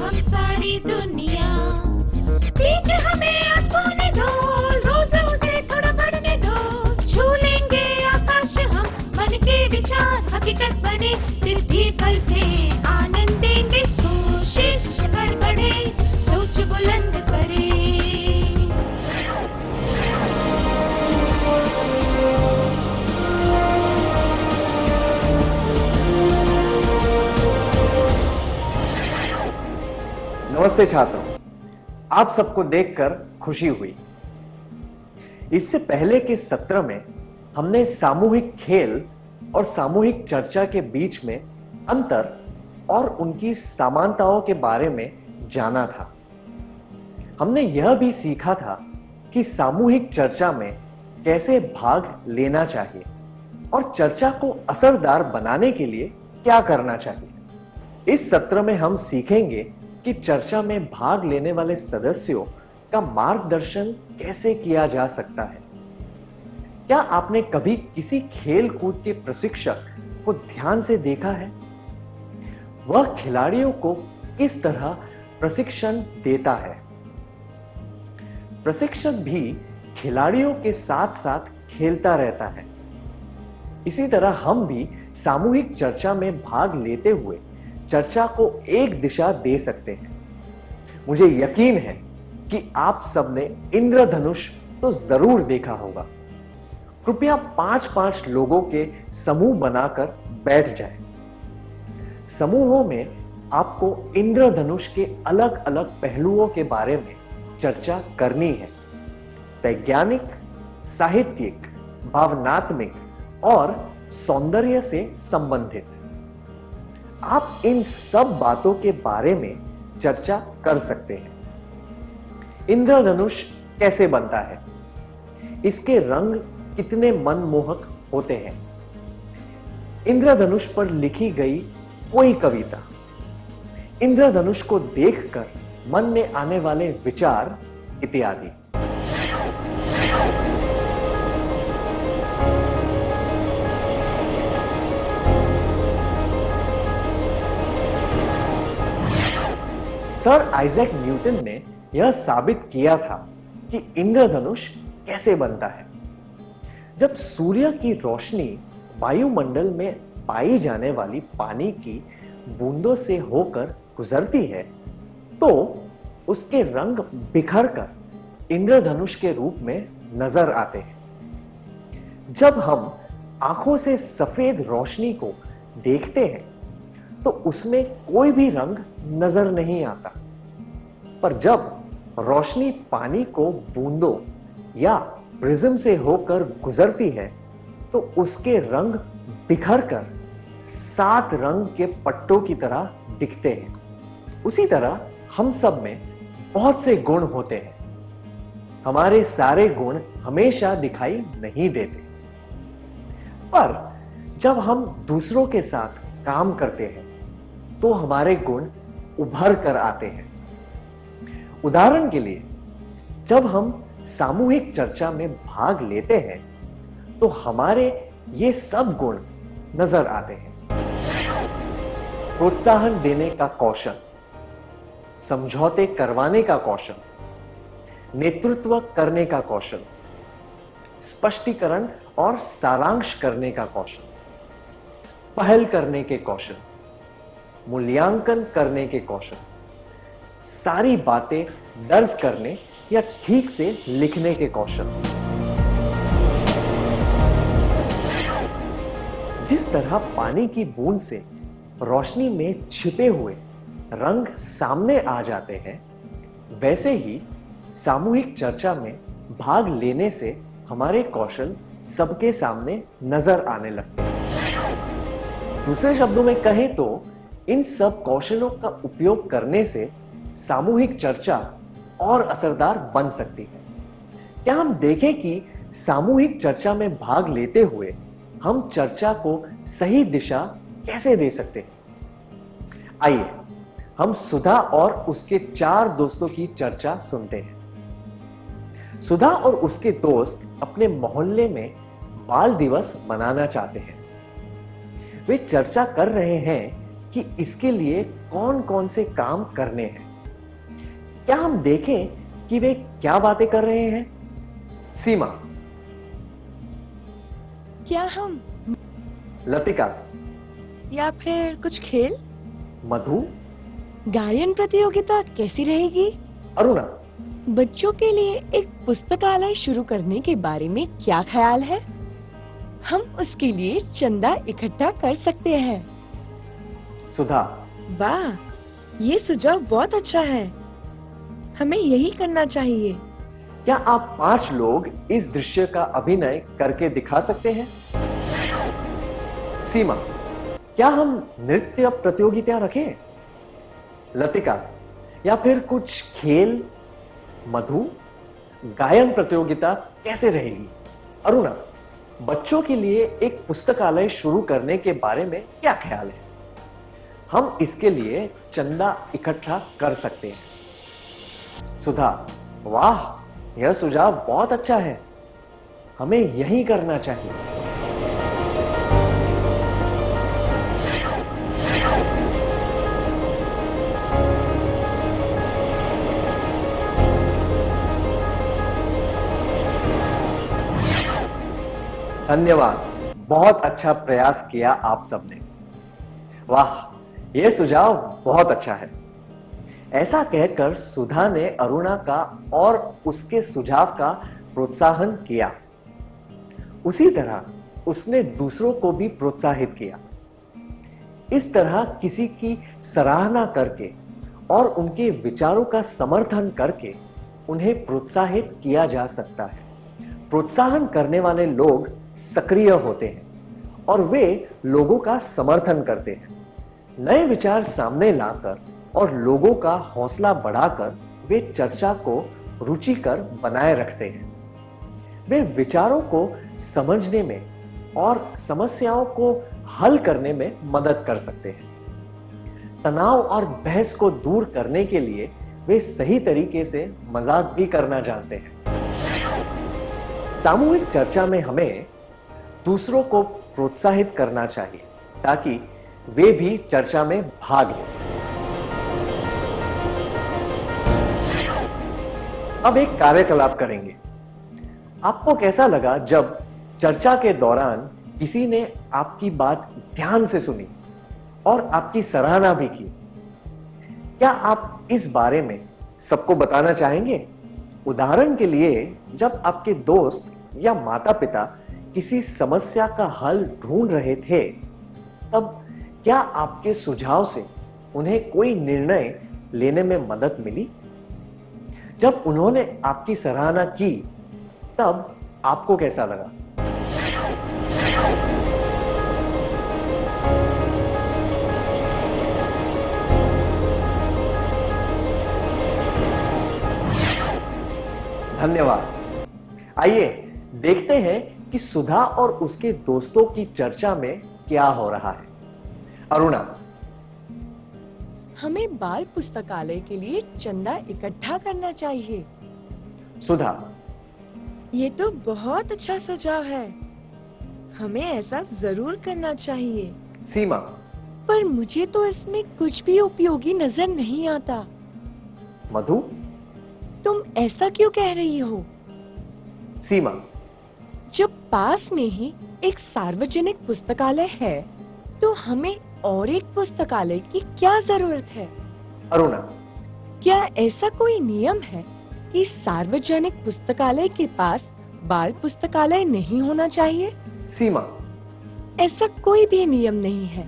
हम सारी दुनिया। बीच हमें आज पौने दो, रोज उसे थोड़ा बढ़ने दो। छू लेंगे आकाश हम, मन के विचार हकीकत बने। सिद्धि फल से आनंद देंगे, कोशिश कर बढ़े, सोच बुलंद करे। नमस्ते छात्रों, आप सबको देखकर खुशी हुई। इससे पहले के सत्र में हमने सामूहिक खेल और सामूहिक चर्चा के बीच में अंतर और उनकी समानताओं के बारे में जाना था। हमने यह भी सीखा था कि सामूहिक चर्चा में कैसे भाग लेना चाहिए और चर्चा को असरदार बनाने के लिए क्या करना चाहिए। इस सत्र में हम सीखेंगे कि चर्चा में भाग लेने वाले सदस्यों का मार्गदर्शन कैसे किया जा सकता है। क्या आपने कभी किसी खेल कूद के प्रशिक्षक को ध्यान से देखा है? वह खिलाड़ियों को किस तरह प्रशिक्षण देता है? प्रशिक्षक भी खिलाड़ियों के साथ साथ खेलता रहता है। इसी तरह हम भी सामूहिक चर्चा में भाग लेते हुए चर्चा को एक दिशा दे सकते हैं। मुझे यकीन है कि आप सबने इंद्रधनुष तो जरूर देखा होगा। कृपया 5-5 लोगों के समूह बनाकर बैठ जाएं। समूहों में आपको इंद्रधनुष के अलग अलग पहलुओं के बारे में चर्चा करनी है। वैज्ञानिक, साहित्यिक, भावनात्मक और सौंदर्य से संबंधित। आप इन सब बातों के बारे में चर्चा कर सकते हैं। इंद्रधनुष कैसे बनता है? इसके रंग कितने मनमोहक होते हैं? इंद्रधनुष पर लिखी गई कोई कविता, इंद्रधनुष को देखकर मन में आने वाले विचार इत्यादि। सर आइजैक न्यूटन ने यह साबित किया था कि इंद्रधनुष कैसे बनता है। जब सूर्य की रोशनी वायुमंडल में पाई जाने वाली पानी की बूंदों से होकर गुजरती है तो उसके रंग बिखरकर इंद्रधनुष के रूप में नजर आते हैं। जब हम आंखों से सफेद रोशनी को देखते हैं तो उसमें कोई भी रंग नजर नहीं आता, पर जब रोशनी पानी को बूंदों या प्रिज्म से होकर गुजरती है तो उसके रंग बिखरकर 7 रंग के पट्टों की तरह दिखते हैं। उसी तरह हम सब में बहुत से गुण होते हैं। हमारे सारे गुण हमेशा दिखाई नहीं देते, पर जब हम दूसरों के साथ काम करते हैं तो हमारे गुण उभर कर आते हैं। उदाहरण के लिए, जब हम सामूहिक चर्चा में भाग लेते हैं तो हमारे ये सब गुण नजर आते हैं। प्रोत्साहन देने का कौशल, समझौते करवाने का कौशल, नेतृत्व करने का कौशल, स्पष्टीकरण और सारांश करने का कौशल, पहल करने के कौशल, मूल्यांकन करने के कौशल, सारी बातें दर्ज करने या ठीक से लिखने के कौशल। जिस तरह पानी की बूंद से रोशनी में छिपे हुए रंग सामने आ जाते हैं, वैसे ही सामूहिक चर्चा में भाग लेने से हमारे कौशल सबके सामने नजर आने लगते हैं। दूसरे शब्दों में कहें तो इन सब कौशलों का उपयोग करने से सामूहिक चर्चा और असरदार बन सकती है। क्या हम देखें कि सामूहिक चर्चा में भाग लेते हुए हम चर्चा को सही दिशा कैसे दे सकते हैं? आइए हम सुधा और उसके 4 दोस्तों की चर्चा सुनते हैं। सुधा और उसके दोस्त अपने मोहल्ले में बाल दिवस मनाना चाहते हैं। वे चर्चा कर रहे हैं कि इसके लिए कौन कौन से काम करने हैं। क्या हम देखें कि वे क्या बातें कर रहे हैं? सीमा। क्या हम लतिका। या फिर कुछ खेल? मधु। गायन प्रतियोगिता कैसी रहेगी? अरुणा। बच्चों के लिए एक पुस्तकालय शुरू करने के बारे में क्या ख्याल है? हम उसके लिए चंदा इकट्ठा कर सकते हैं। सुधा। वाह, ये सुझाव बहुत अच्छा है। हमें यही करना चाहिए। क्या आप 5 लोग इस दृश्य का अभिनय करके दिखा सकते हैं? सीमा। क्या हम नृत्य प्रतियोगिता रखें? लतिका। या फिर कुछ खेल? मधु। गायन प्रतियोगिता कैसे रहेगी? अरुणा। बच्चों के लिए एक पुस्तकालय शुरू करने के बारे में क्या ख्याल है? हम इसके लिए चंदा इकट्ठा कर सकते हैं। सुधा। वाह, यह सुझाव बहुत अच्छा है। हमें यही करना चाहिए। धन्यवाद, बहुत अच्छा प्रयास किया आप सबने। वाह, यह सुझाव बहुत अच्छा है। ऐसा कहकर सुधा ने अरुणा का और उसके सुझाव का प्रोत्साहन किया। उसी तरह उसने दूसरों को भी प्रोत्साहित किया। इस तरह किसी की सराहना करके और उनके विचारों का समर्थन करके उन्हें प्रोत्साहित किया जा सकता है। प्रोत्साहन करने वाले लोग सक्रिय होते हैं और वे लोगों का समर्थन करते हैं। नए विचार सामने लाकर और लोगों का हौसला बढ़ाकर वे चर्चा को रुचिकर बनाए रखते हैं। वे विचारों को समझने में और समस्याओं को हल करने में मदद कर सकते हैं। तनाव और बहस को दूर करने के लिए वे सही तरीके से मजाक भी करना जानते हैं। सामूहिक चर्चा में हमें दूसरों को प्रोत्साहित करना चाहिए ताकि वे भी चर्चा में भाग लें। अब एक कार्यकलाप करेंगे। आपको कैसा लगा जब चर्चा के दौरान किसी ने आपकी बात ध्यान से सुनी और आपकी सराहना भी की? क्या आप इस बारे में सबको बताना चाहेंगे? उदाहरण के लिए, जब आपके दोस्त या माता-पिता किसी समस्या का हल ढूंढ रहे थे, तब क्या आपके सुझाव से उन्हें कोई निर्णय लेने में मदद मिली? जब उन्होंने आपकी सराहना की, तब आपको कैसा लगा? धन्यवाद। आइए देखते हैं कि सुधा और उसके दोस्तों की चर्चा में क्या हो रहा है। अरुणा। हमें बाल पुस्तकालय के लिए चंदा इकट्ठा करना चाहिए। सुधा। ये तो बहुत अच्छा सुझाव है। हमें ऐसा जरूर करना चाहिए। सीमा। पर मुझे तो इसमें कुछ भी उपयोगी नजर नहीं आता। मधु। तुम ऐसा क्यों कह रही हो? सीमा। जब पास में ही एक सार्वजनिक पुस्तकालय है, तो हमें और एक पुस्तकालय की क्या जरूरत है? अरुणा। क्या ऐसा कोई नियम है कि सार्वजनिक पुस्तकालय के पास बाल पुस्तकालय नहीं होना चाहिए? सीमा। ऐसा कोई भी नियम नहीं है,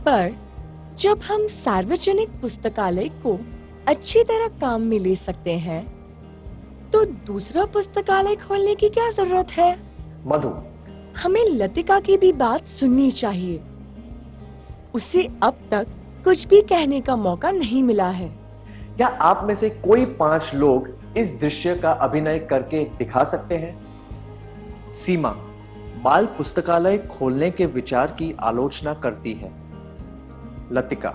पर जब हम सार्वजनिक पुस्तकालय को अच्छी तरह काम में ले सकते हैं, तो दूसरा पुस्तकालय खोलने की क्या जरूरत है? मधु। हमें लतिका की भी बात सुननी चाहिए। उसे अब तक कुछ भी कहने का मौका नहीं मिला है। क्या आप में से कोई 5 लोग इस दृश्य का अभिनय करके दिखा सकते हैं? सीमा बाल पुस्तकालय खोलने के विचार की आलोचना करती है। लतिका।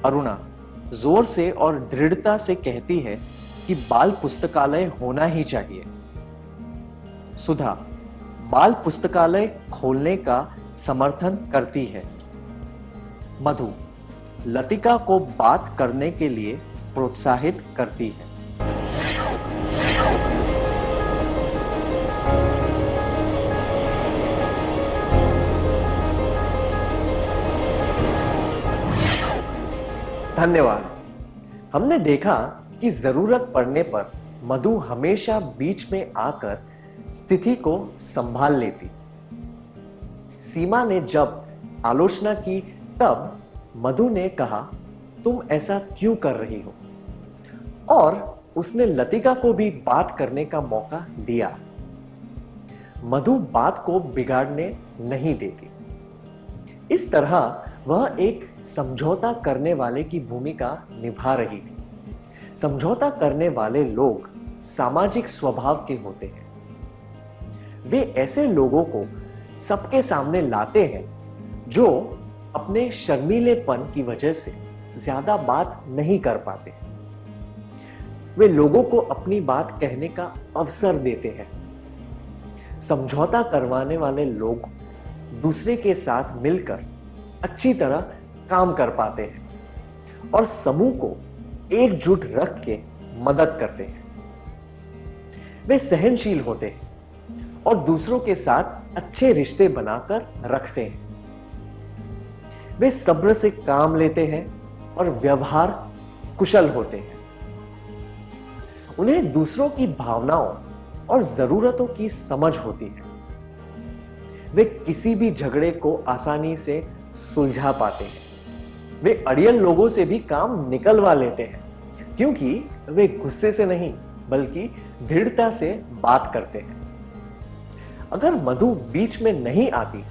अरुणा जोर से और दृढ़ता से कहती है कि बाल पुस्तकालय होना ही चाहिए। सुधा बाल पुस्तकालय खोलने का समर्थन करती है। मधु लतिका को बात करने के लिए प्रोत्साहित करती है। धन्यवाद। हमने देखा कि जरूरत पड़ने पर मधु हमेशा बीच में आकर स्थिति को संभाल लेती। सीमा ने जब आलोचना की तब मधु ने कहा, तुम ऐसा क्यों कर रही हो? और उसने लतिका को भी बात करने का मौका दिया। मधु बात को बिगाड़ने नहीं देती। इस तरह वह एक समझौता करने वाले की भूमिका निभा रही थी। समझौता करने वाले लोग सामाजिक स्वभाव के होते हैं। वे ऐसे लोगों को सबके सामने लाते हैं जो अपने शर्मीलेपन की वजह से ज्यादा बात नहीं कर पाते। वे लोगों को अपनी बात कहने का अवसर देते हैं। समझौता करवाने वाले लोग दूसरे के साथ मिलकर अच्छी तरह काम कर पाते हैं और समूह को एकजुट रख के मदद करते हैं। वे सहनशील होते हैं और दूसरों के साथ अच्छे रिश्ते बनाकर रखते हैं। वे सब्र से काम लेते हैं और व्यवहार कुशल होते हैं। उन्हें दूसरों की भावनाओं और जरूरतों की समझ होती है। वे किसी भी झगड़े को आसानी से सुलझा पाते हैं। वे अड़ियल लोगों से भी काम निकलवा लेते हैं, क्योंकि वे गुस्से से नहीं बल्कि दृढ़ता से बात करते हैं। अगर मधु बीच में नहीं आती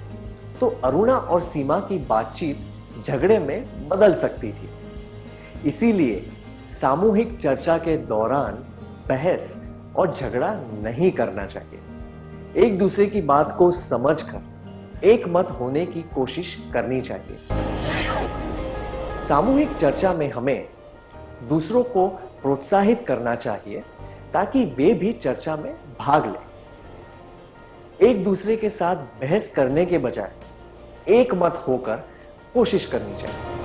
तो अरुणा और सीमा की बातचीत झगड़े में बदल सकती थी। इसीलिए सामूहिक चर्चा के दौरान बहस और झगड़ा नहीं करना चाहिए। एक दूसरे की बात को समझकर एक मत होने की कोशिश करनी चाहिए। सामूहिक चर्चा में हमें दूसरों को प्रोत्साहित करना चाहिए ताकि वे भी चर्चा में भाग लें। एक दूसरे के साथ बहस करने के बजाय एक मत होकर कोशिश करनी चाहिए।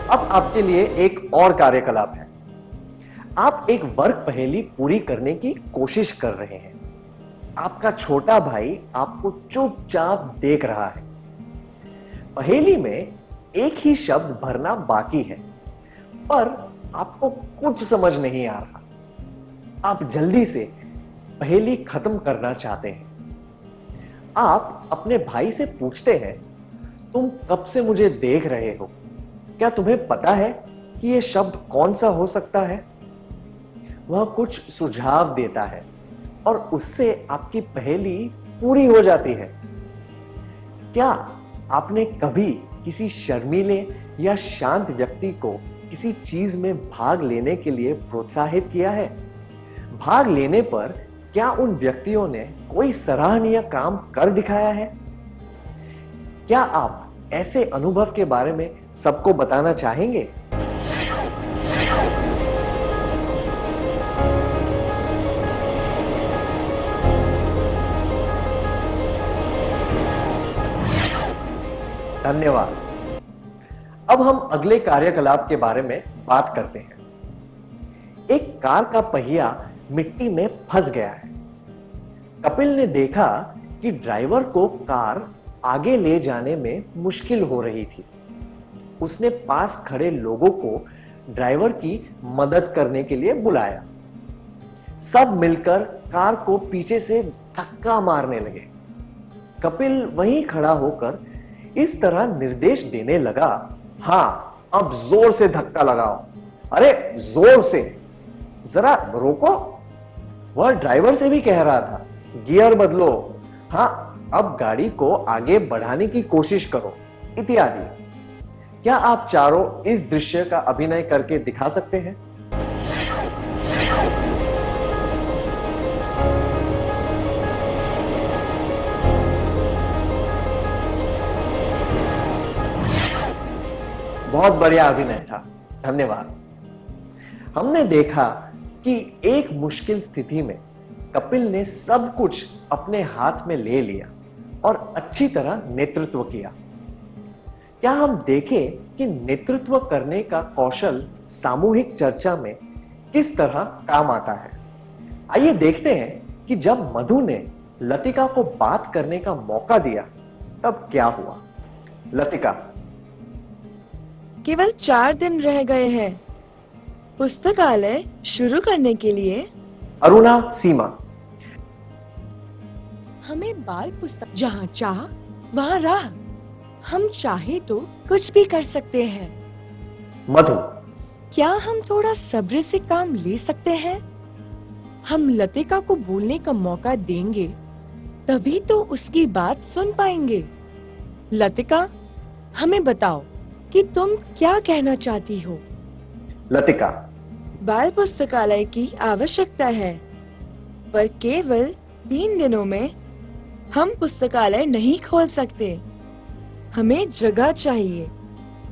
अब आपके लिए एक और कार्यकलाप है। आप एक वर्ग पहेली पूरी करने की कोशिश कर रहे हैं। आपका छोटा भाई आपको चुपचाप देख रहा है। पहेली में एक ही शब्द भरना बाकी है, पर आपको कुछ समझ नहीं आ रहा। आप जल्दी से पहेली खत्म करना चाहते हैं। आप अपने भाई से पूछते हैं, तुम कब से मुझे देख रहे हो? क्या तुम्हें पता है कि यह शब्द कौन सा हो सकता है? वह कुछ सुझाव देता है और उससे आपकी पहेली पूरी हो जाती है। क्या आपने कभी किसी शर्मीले या शांत व्यक्ति को किसी चीज में भाग लेने के लिए प्रोत्साहित किया है? भाग लेने पर क्या उन व्यक्तियों ने कोई सराहनीय काम कर दिखाया है? क्या आप ऐसे अनुभव के बारे में सबको बताना चाहेंगे? धन्यवाद। अब हम अगले कार्यकलाप के बारे में बात करते हैं। एक कार का पहिया मिट्टी में फंस गया है। कपिल ने देखा कि ड्राइवर को कार आगे ले जाने में मुश्किल हो रही थी। उसने पास खड़े लोगों को ड्राइवर की मदद करने के लिए बुलाया। सब मिलकर कार को पीछे से धक्का मारने लगे। कपिल वहीं खड़ा होकर इस तरह निर्देश देने लगा, हाँ, अब जोर से धक्का लगाओ। अरे जोर से, जरा रोको। वह ड्राइवर से भी कह रहा था, गियर बदलो, हाँ, अब गाड़ी को आगे बढ़ाने की कोशिश करो, इत्यादि। क्या आप चारों इस दृश्य का अभिनय करके दिखा सकते हैं? बहुत बढ़िया अभिनय था, धन्यवाद। हमने देखा कि एक मुश्किल स्थिति में कपिल ने सब कुछ अपने हाथ में ले लिया और अच्छी तरह नेतृत्व किया। क्या हम देखें कि नेतृत्व करने का कौशल सामूहिक चर्चा में किस तरह काम आता है। आइए देखते हैं कि जब मधु ने लतिका को बात करने का मौका दिया तब क्या हुआ। लतिका, केवल 4 दिन रह गए हैं पुस्तकालय शुरू करने के लिए। अरुणा, सीमा, हमें बाल पुस्तक जहाँ चाह वहाँ राह। हम चाहे तो कुछ भी कर सकते हैं। मधु, क्या हम थोड़ा सब्र से काम ले सकते हैं? हम लतिका को बोलने का मौका देंगे, तभी तो उसकी बात सुन पाएंगे। लतिका, हमें बताओ कि तुम क्या कहना चाहती हो। लतिका, बाल पुस्तकालय की आवश्यकता है, पर केवल 3 दिनों में हम पुस्तकालय नहीं खोल सकते। हमें जगह चाहिए,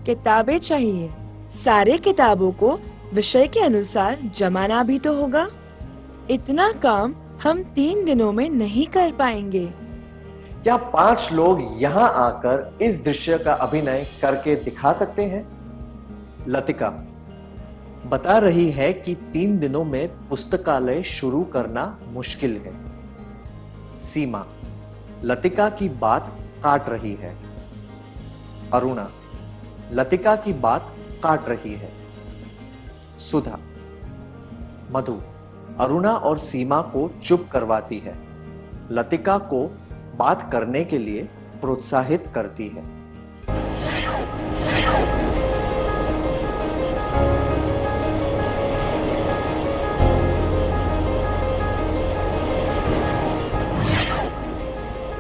किताबें चाहिए, सारे किताबों को विषय के अनुसार जमाना भी तो होगा। इतना काम हम 3 दिनों में नहीं कर पाएंगे। क्या 5 लोग यहां आकर इस दृश्य का अभिनय करके दिखा सकते हैं? लतिका बता रही है कि 3 दिनों में पुस्तकालय शुरू करना मुश्किल है। सीमा लतिका की बात काट रही है। अरुणा लतिका की बात काट रही है। सुधा, मधु अरुणा और सीमा को चुप करवाती है, लतिका को बात करने के लिए प्रोत्साहित करती है।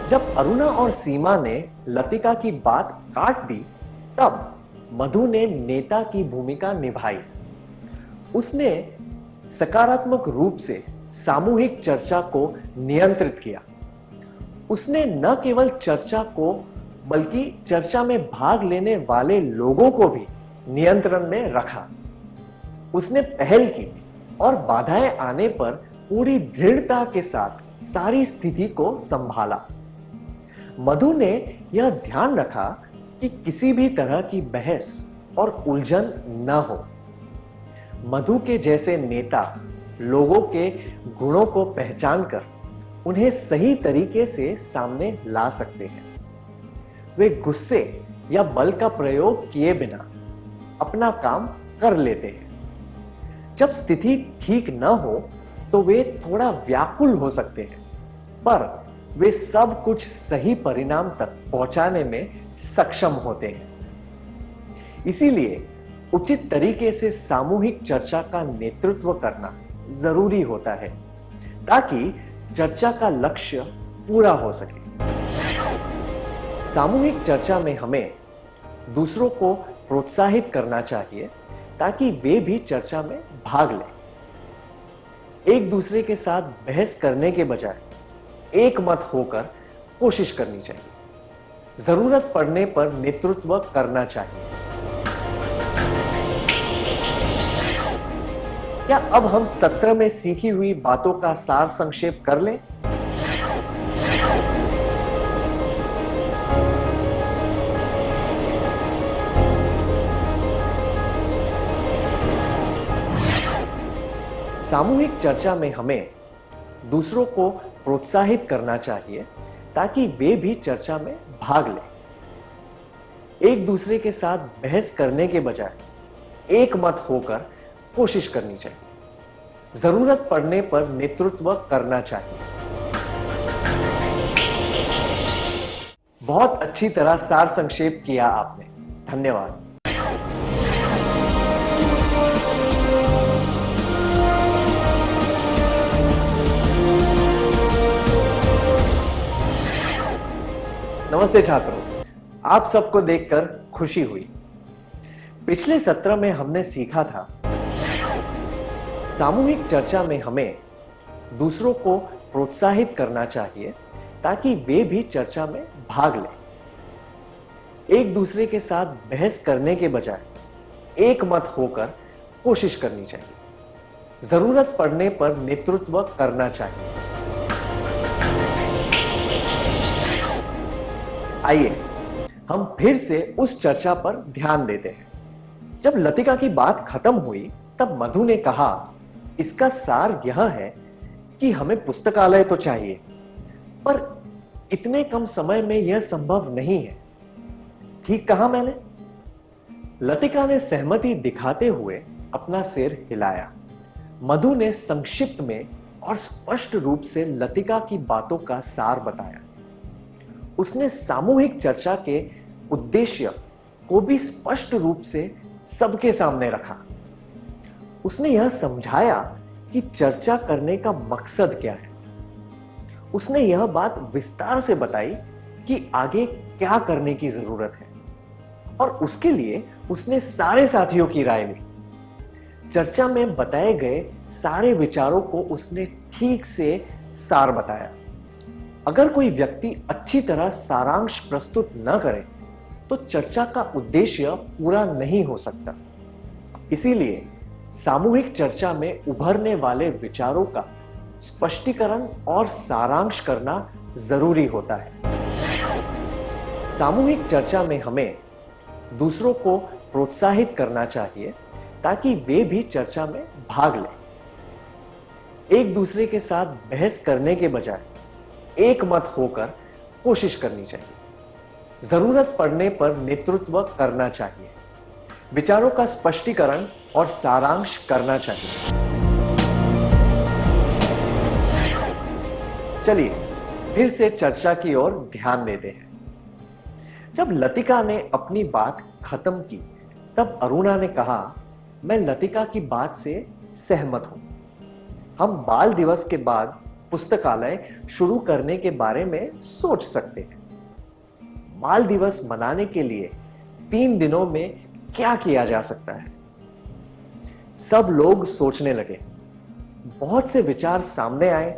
जब अरुणा और सीमा ने लतिका की बात काट दी, तब मधु ने नेता की भूमिका निभाई। उसने सकारात्मक रूप से सामूहिक चर्चा को नियंत्रित किया। उसने न केवल चर्चा को बल्कि चर्चा में भाग लेने वाले लोगों को भी नियंत्रण में रखा। उसने पहल की और बाधाएं आने पर पूरी दृढ़ता के साथ सारी स्थिति को संभाला। मधु ने यह ध्यान रखा कि किसी भी तरह की बहस और उलझन न हो। मधु के जैसे नेता लोगों के गुणों को पहचानकर उन्हें सही तरीके से सामने ला सकते हैं। वे गुस्से या बल का प्रयोग किए बिना अपना काम कर लेते हैं। जब स्थिति ठीक न हो तो वे थोड़ा व्याकुल हो सकते हैं, पर वे सब कुछ सही परिणाम तक पहुंचाने में सक्षम होते हैं। इसीलिए उचित तरीके से सामूहिक चर्चा का नेतृत्व करना जरूरी होता है, ताकि चर्चा का लक्ष्य पूरा हो सके। सामूहिक चर्चा में हमें दूसरों को प्रोत्साहित करना चाहिए ताकि वे भी चर्चा में भाग लें। एक दूसरे के साथ बहस करने के बजाय एक मत होकर कोशिश करनी चाहिए। जरूरत पड़ने पर नेतृत्व करना चाहिए। क्या अब हम सत्र में सीखी हुई बातों का सार संक्षेप कर लें? सामूहिक चर्चा में हमें दूसरों को प्रोत्साहित करना चाहिए ताकि वे भी चर्चा में भाग लें। एक दूसरे के साथ बहस करने के बजाय एक मत होकर कोशिश करनी चाहिए। जरूरत पड़ने पर नेतृत्व करना चाहिए। बहुत अच्छी तरह सार संक्षेप किया आपने, धन्यवाद। नमस्ते छात्रों, आप सबको देखकर खुशी हुई। पिछले सत्र में हमने सीखा था सामूहिक चर्चा में हमें दूसरों को प्रोत्साहित करना चाहिए ताकि वे भी चर्चा में भाग लें। एक दूसरे के साथ बहस करने के बजाय एक मत होकर कोशिश करनी चाहिए। जरूरत पड़ने पर नेतृत्व करना चाहिए। आइए हम फिर से उस चर्चा पर ध्यान देते हैं। जब लतिका की बात खत्म हुई तब मधु ने कहा, इसका सार यह है कि हमें पुस्तकालय तो चाहिए, पर इतने कम समय में यह संभव नहीं है। ठीक कहा मैंने? लतिका ने सहमति दिखाते हुए अपना सिर हिलाया। मधु ने संक्षिप्त में और स्पष्ट रूप से लतिका की बातों का सार बताया। उसने सामूहिक चर्चा के उद्देश्य को भी स्पष्ट रूप से सबके सामने रखा। उसने यह समझाया कि चर्चा करने का मकसद क्या है। उसने यह बात विस्तार से बताई कि आगे क्या करने की जरूरत है, और उसके लिए उसने सारे साथियों की राय ली। चर्चा में बताए गए सारे विचारों को उसने ठीक से सार बताया। अगर कोई व्यक्ति अच्छी तरह सारांश प्रस्तुत न करे तो चर्चा का उद्देश्य पूरा नहीं हो सकता। इसीलिए सामूहिक चर्चा में उभरने वाले विचारों का स्पष्टीकरण और सारांश करना जरूरी होता है। सामूहिक चर्चा में हमें दूसरों को प्रोत्साहित करना चाहिए ताकि वे भी चर्चा में भाग लें। एक दूसरे के साथ बहस करने के बजाय एक मत होकर कोशिश करनी चाहिए। जरूरत पड़ने पर नेतृत्व करना चाहिए। विचारों का स्पष्टीकरण और सारांश करना चाहिए। चलिए फिर से चर्चा की ओर ध्यान देते हैं। जब लतिका ने अपनी बात खत्म की तब अरुणा ने कहा, मैं लतिका की बात से सहमत हूं। हम बाल दिवस के बाद पुस्तकालय शुरू करने के बारे में सोच सकते हैं। बाल दिवस मनाने के लिए 3 दिनों में क्या किया जा सकता है? सब लोग सोचने लगे। बहुत से विचार सामने आए।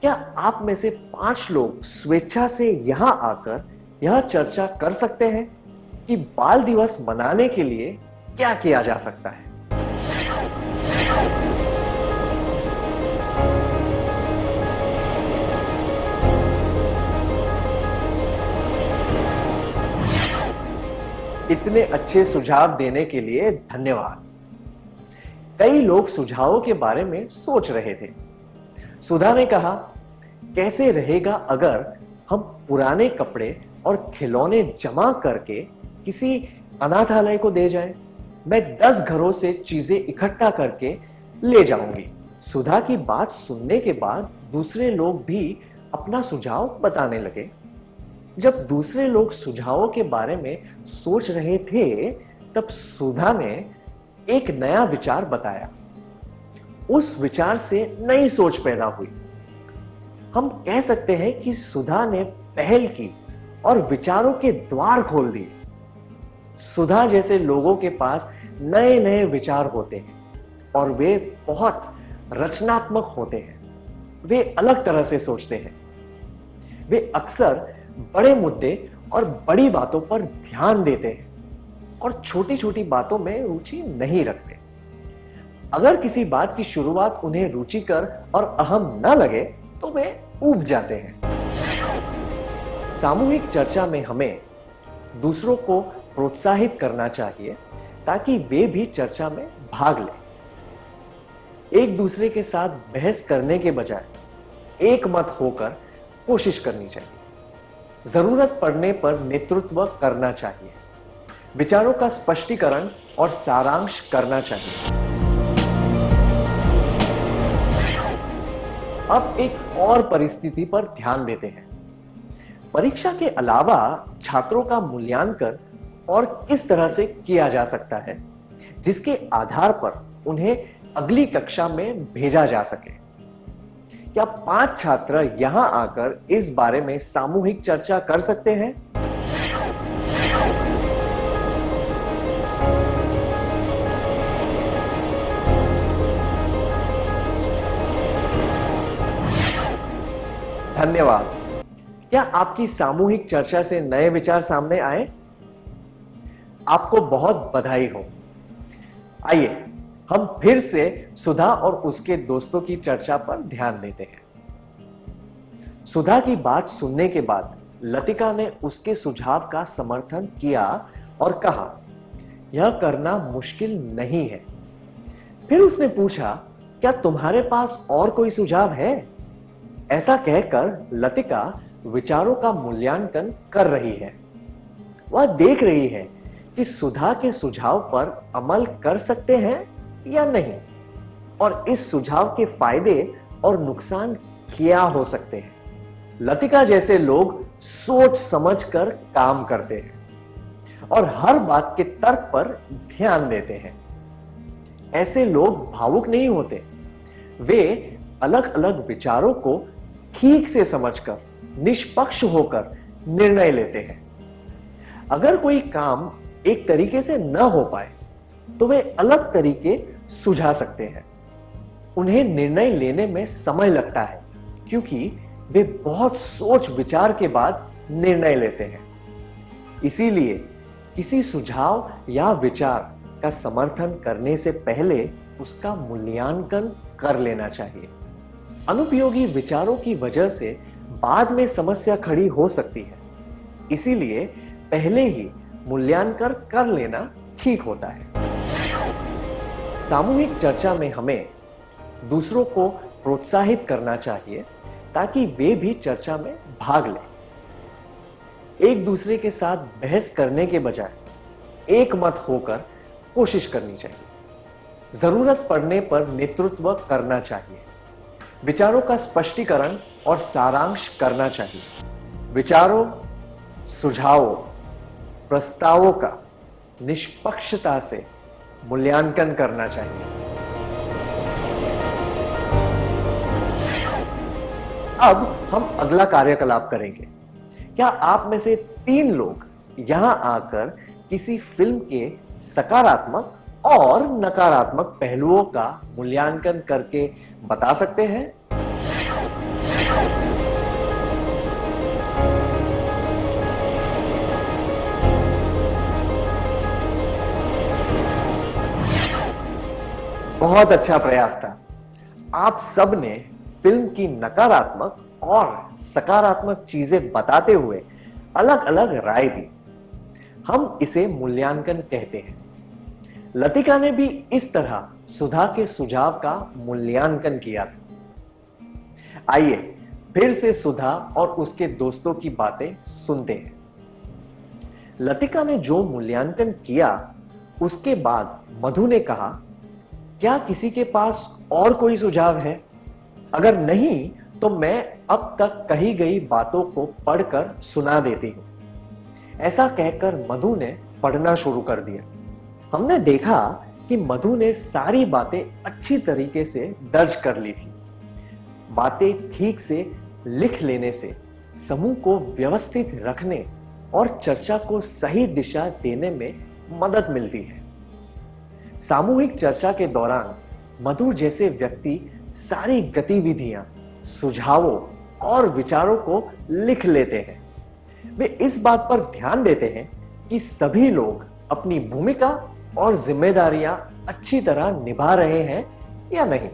क्या आप में से 5 लोग स्वेच्छा से यहां आकर यह चर्चा कर सकते हैं कि बाल दिवस मनाने के लिए क्या किया जा सकता है? इतने अच्छे सुझाव देने के लिए धन्यवाद। कई लोग सुझावों के बारे में सोच रहे थे। सुधा ने कहा, कैसे रहेगा अगर हम पुराने कपड़े और खिलौने जमा करके किसी अनाथालय को दे जाएं? मैं 10 घरों से चीजें इकट्ठा करके ले जाऊंगी। सुधा की बात सुनने के बाद दूसरे लोग भी अपना सुझाव बताने लगे। जब दूसरे लोग सुझावों के बारे में सोच रहे थे तब सुधा ने एक नया विचार बताया। उस विचार से नई सोच पैदा हुई। हम कह सकते हैं कि सुधा ने पहल की और विचारों के द्वार खोल दिए। सुधा जैसे लोगों के पास नए नए विचार होते हैं और वे बहुत रचनात्मक होते हैं। वे अलग तरह से सोचते हैं। वे अक्सर बड़े मुद्दे और बड़ी बातों पर ध्यान देते हैं और छोटी छोटी बातों में रुचि नहीं रखते। अगर किसी बात की शुरुआत उन्हें रुचिकर और अहम न लगे तो वे ऊब जाते हैं। सामूहिक चर्चा में हमें दूसरों को प्रोत्साहित करना चाहिए ताकि वे भी चर्चा में भाग लें। एक दूसरे के साथ बहस करने के बजाय एक मत होकर कोशिश करनी चाहिए। जरूरत पड़ने पर नेतृत्व करना चाहिए। विचारों का स्पष्टीकरण और सारांश करना चाहिए। अब एक और परिस्थिति पर ध्यान देते हैं। परीक्षा के अलावा छात्रों का मूल्यांकन और किस तरह से किया जा सकता है जिसके आधार पर उन्हें अगली कक्षा में भेजा जा सके? क्या 5 छात्र यहां आकर इस बारे में सामूहिक चर्चा कर सकते हैं? धन्यवाद। क्या आपकी सामूहिक चर्चा से नए विचार सामने आए? आपको बहुत बधाई हो। आइए हम फिर से सुधा और उसके दोस्तों की चर्चा पर ध्यान देते हैं। सुधा की बात सुनने के बाद लतिका ने उसके सुझाव का समर्थन किया और कहा, यह करना मुश्किल नहीं है। फिर उसने पूछा, क्या तुम्हारे पास और कोई सुझाव है? ऐसा कहकर लतिका विचारों का मूल्यांकन कर रही है। वह देख रही है कि सुधा के सुझाव पर अमल कर सकते हैं या नहीं, और इस सुझाव के फायदे और नुकसान क्या हो सकते हैं। लतिका जैसे लोग सोच समझकर काम करते हैं और हर बात के तर्क पर ध्यान देते हैं। ऐसे लोग भावुक नहीं होते, वे अलग अलग विचारों को ठीक से समझकर निष्पक्ष होकर निर्णय लेते हैं। अगर कोई काम एक तरीके से न हो पाए तो वे अलग तरीके सुझा सकते हैं। उन्हें निर्णय लेने में समय लगता है क्योंकि वे बहुत सोच विचार के बाद निर्णय लेते हैं। इसीलिए किसी सुझाव या विचार का समर्थन करने से पहले उसका मूल्यांकन कर लेना चाहिए। अनुपयोगी विचारों की वजह से बाद में समस्या खड़ी हो सकती है, इसीलिए पहले ही मूल्यांकन कर लेना ठीक होता है। सामूहिक चर्चा में हमें दूसरों को प्रोत्साहित करना चाहिए ताकि वे भी चर्चा में भाग लें। एक दूसरे के साथ बहस करने के बजाय एक मत होकर कोशिश करनी चाहिए। जरूरत पड़ने पर नेतृत्व करना चाहिए। विचारों का स्पष्टीकरण और सारांश करना चाहिए। विचारों, सुझावों, प्रस्तावों का निष्पक्षता से मूल्यांकन करना चाहिए। अब हम अगला कार्यकलाप करेंगे। क्या आप में से 3 लोग यहां आकर किसी फिल्म के सकारात्मक और नकारात्मक पहलुओं का मूल्यांकन करके बता सकते हैं? बहुत अच्छा प्रयास था। आप सब ने फिल्म की नकारात्मक और सकारात्मक चीजें बताते हुए अलग अलग राय दी। हम इसे मूल्यांकन कहते हैं। लतिका ने भी इस तरह सुधा के सुझाव का मूल्यांकन किया था। आइए फिर से सुधा और उसके दोस्तों की बातें सुनते हैं। लतिका ने जो मूल्यांकन किया उसके बाद मधु ने कहा, क्या किसी के पास और कोई सुझाव है? अगर नहीं तो मैं अब तक कही गई बातों को पढ़कर सुना देती हूं। ऐसा कहकर मधु ने पढ़ना शुरू कर दिया। हमने देखा कि मधु ने सारी बातें अच्छी तरीके से दर्ज कर ली थी। बातें ठीक से लिख लेने से समूह को व्यवस्थित रखने और चर्चा को सही दिशा देने में मदद मिलती है। सामूहिक चर्चा के दौरान मधु जैसे व्यक्ति सारी गतिविधियां, सुझावों और विचारों को लिख लेते हैं। वे इस बात पर ध्यान देते हैं कि सभी लोग अपनी भूमिका और जिम्मेदारियां अच्छी तरह निभा रहे हैं या नहीं।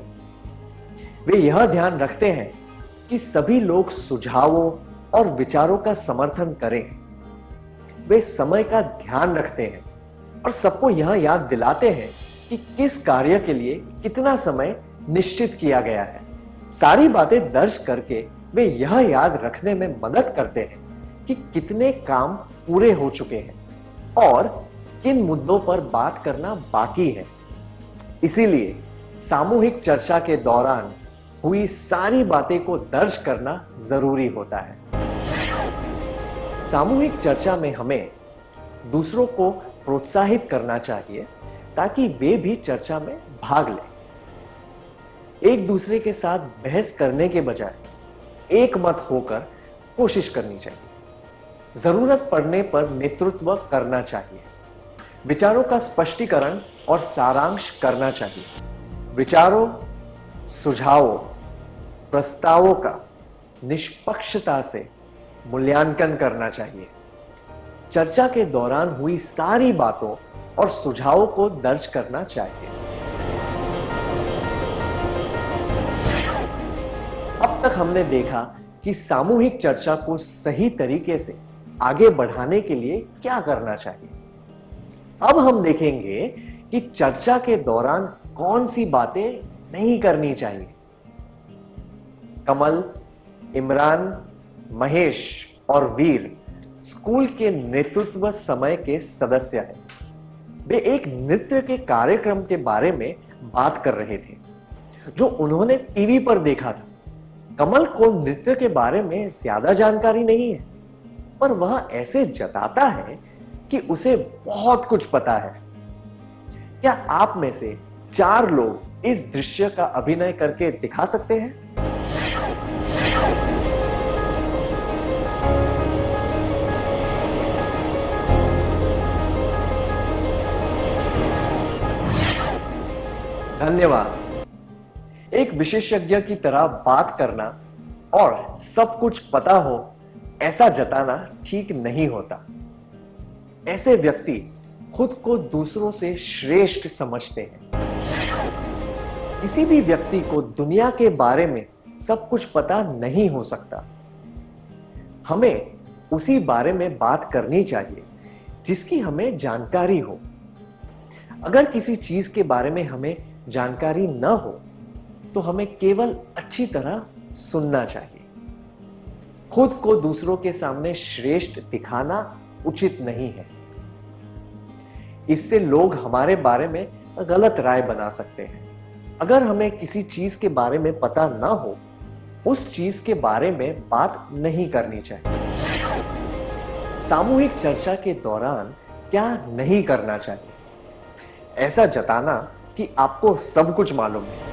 वे यह ध्यान रखते हैं कि सभी लोग सुझावों और विचारों का समर्थन करें। वे समय का ध्यान रखते हैं और सबको यह याद दिलाते हैं कि किस कार्य के लिए कितना समय निश्चित किया गया है। सारी बातें दर्ज करके वे यह याद रखने में मदद करते हैं कि कितने काम पूरे हो चुके हैं और किन मुद्दों पर बात करना बाकी है। इसीलिए सामूहिक चर्चा के दौरान हुई सारी बातें को दर्ज करना जरूरी होता है। सामूहिक चर्चा में हमें दूसरों को प्रोत्साहित करना चाहिए ताकि वे भी चर्चा में भाग लें। एक दूसरे के साथ बहस करने के बजाय एक मत होकर कोशिश करनी चाहिए। जरूरत पड़ने पर नेतृत्व करना चाहिए। विचारों का स्पष्टीकरण और सारांश करना चाहिए। विचारों, सुझावों, प्रस्तावों का निष्पक्षता से मूल्यांकन करना चाहिए। चर्चा के दौरान हुई सारी बातों और सुझावों को दर्ज करना चाहिए। अब तक हमने देखा कि सामूहिक चर्चा को सही तरीके से आगे बढ़ाने के लिए क्या करना चाहिए। अब हम देखेंगे कि चर्चा के दौरान कौन सी बातें नहीं करनी चाहिए। कमल, इमरान, महेश और वीर स्कूल के नेतृत्व समय के सदस्य हैं। वे एक नृत्य के कार्यक्रम के बारे में बात कर रहे थे जो उन्होंने टीवी पर देखा था। कमल को नृत्य के बारे में ज्यादा जानकारी नहीं है, पर वह ऐसे जताता है कि उसे बहुत कुछ पता है। क्या आप में से 4 लोग इस दृश्य का अभिनय करके दिखा सकते हैं? धन्यवाद। एक विशेषज्ञ की तरह बात करना और सब कुछ पता हो ऐसा जताना ठीक नहीं होता। ऐसे व्यक्ति खुद को दूसरों से श्रेष्ठ समझते हैं। किसी भी व्यक्ति को दुनिया के बारे में सब कुछ पता नहीं हो सकता। हमें उसी बारे में बात करनी चाहिए जिसकी हमें जानकारी हो। अगर किसी चीज के बारे में हमें जानकारी न हो तो हमें केवल अच्छी तरह सुनना चाहिए। खुद को दूसरों के सामने श्रेष्ठ दिखाना उचित नहीं है। इससे लोग हमारे बारे में गलत राय बना सकते हैं। अगर हमें किसी चीज के बारे में पता ना हो, उस चीज के बारे में बात नहीं करनी चाहिए। सामूहिक चर्चा के दौरान क्या नहीं करना चाहिए? ऐसा जताना कि आपको सब कुछ मालूम है।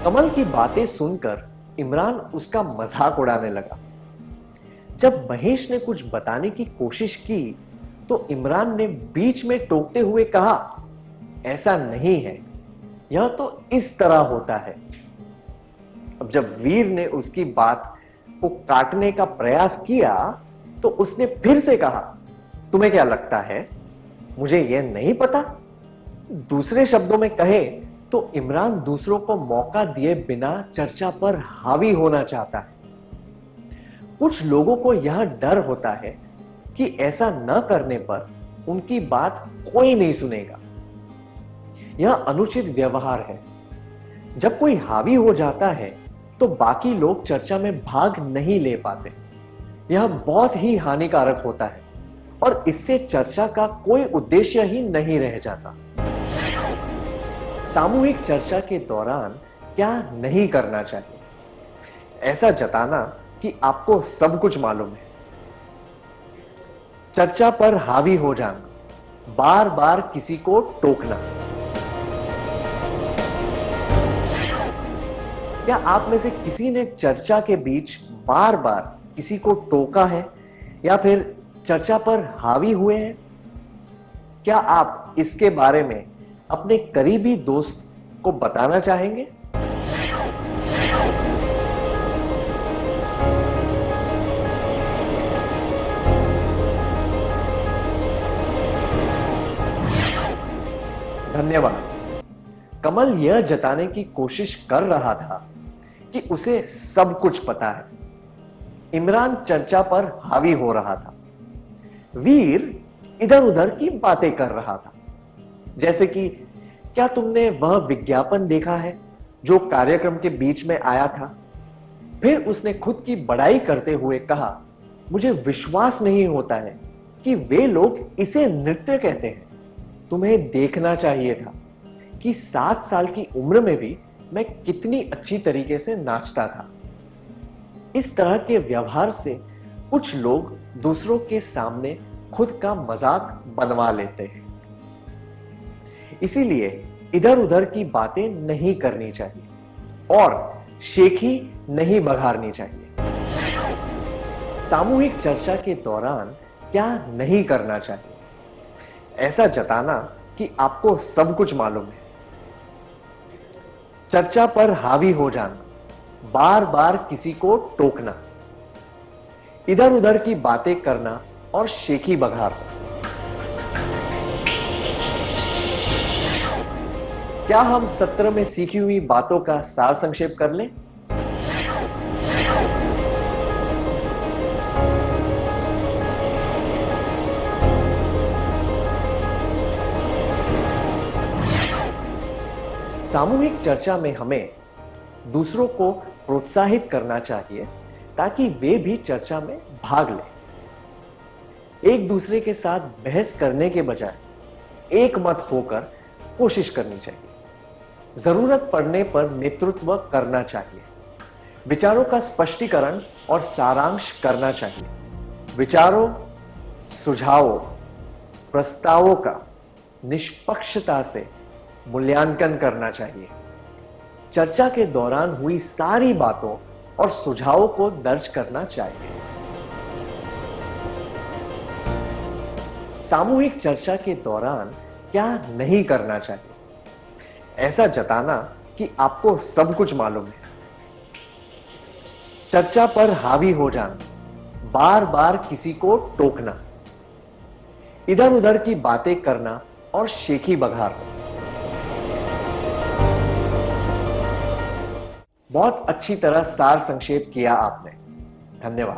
कमल की बातें सुनकर इमरान उसका मजाक उड़ाने लगा। जब महेश ने कुछ बताने की कोशिश की तो इमरान ने बीच में टोकते हुए कहा, ऐसा नहीं है, यह तो इस तरह होता है। अब जब वीर ने उसकी बात को काटने का प्रयास किया तो उसने फिर से कहा, तुम्हें क्या लगता है मुझे यह नहीं पता? दूसरे शब्दों में कहे तो इमरान दूसरों को मौका दिए बिना चर्चा पर हावी होना चाहता है। कुछ लोगों को यह डर होता है कि ऐसा न करने पर उनकी बात कोई नहीं सुनेगा। यह अनुचित व्यवहार है। जब कोई हावी हो जाता है तो बाकी लोग चर्चा में भाग नहीं ले पाते। यह बहुत ही हानिकारक होता है और इससे चर्चा का कोई उद्देश्य ही नहीं रह जाता। सामूहिक चर्चा के दौरान क्या नहीं करना चाहिए? ऐसा जताना कि आपको सब कुछ मालूम है। चर्चा पर हावी हो जाना, बार बार किसी को टोकना। क्या आप में से किसी ने चर्चा के बीच बार बार किसी को टोका है या फिर चर्चा पर हावी हुए हैं? क्या आप इसके बारे में अपने करीबी दोस्त को बताना चाहेंगे? धन्यवाद। कमल यह जताने की कोशिश कर रहा था कि उसे सब कुछ पता है। इमरान चर्चा पर हावी हो रहा था। वीर इधर उधर की बातें कर रहा था, जैसे कि क्या तुमने वह विज्ञापन देखा है जो कार्यक्रम के बीच में आया था? फिर उसने खुद की बड़ाई करते हुए कहा, मुझे विश्वास नहीं होता है कि वे लोग इसे नृत्य कहते हैं। तुम्हें देखना चाहिए था कि 7 साल की उम्र में भी मैं कितनी अच्छी तरीके से नाचता था। इस तरह के व्यवहार से कुछ लोग दूसरों के सामने खुद का मजाक बनवा लेते हैं। इसीलिए इधर उधर की बातें नहीं करनी चाहिए और शेखी नहीं बघारनी चाहिए। सामूहिक चर्चा के दौरान क्या नहीं करना चाहिए? ऐसा जताना कि आपको सब कुछ मालूम है। चर्चा पर हावी हो जाना, बार बार किसी को टोकना, इधर उधर की बातें करना और शेखी बघारना। क्या हम सत्र में सीखी हुई बातों का सार संक्षेप कर लें? सामूहिक चर्चा में हमें दूसरों को प्रोत्साहित करना चाहिए ताकि वे भी चर्चा में भाग लें। एक दूसरे के साथ बहस करने के बजाय एक मत होकर कोशिश करनी चाहिए। जरूरत पड़ने पर नेतृत्व करना चाहिए। विचारों का स्पष्टीकरण और सारांश करना चाहिए। विचारों, सुझावों, प्रस्तावों का निष्पक्षता से मूल्यांकन करना चाहिए। चर्चा के दौरान हुई सारी बातों और सुझावों को दर्ज करना चाहिए। सामूहिक चर्चा के दौरान क्या नहीं करना चाहिए? ऐसा जताना कि आपको सब कुछ मालूम है। चर्चा पर हावी हो जाना, बार बार किसी को टोकना, इधर उधर की बातें करना और शेखी बघारना। बहुत अच्छी तरह सार संक्षेप किया आपने। धन्यवाद।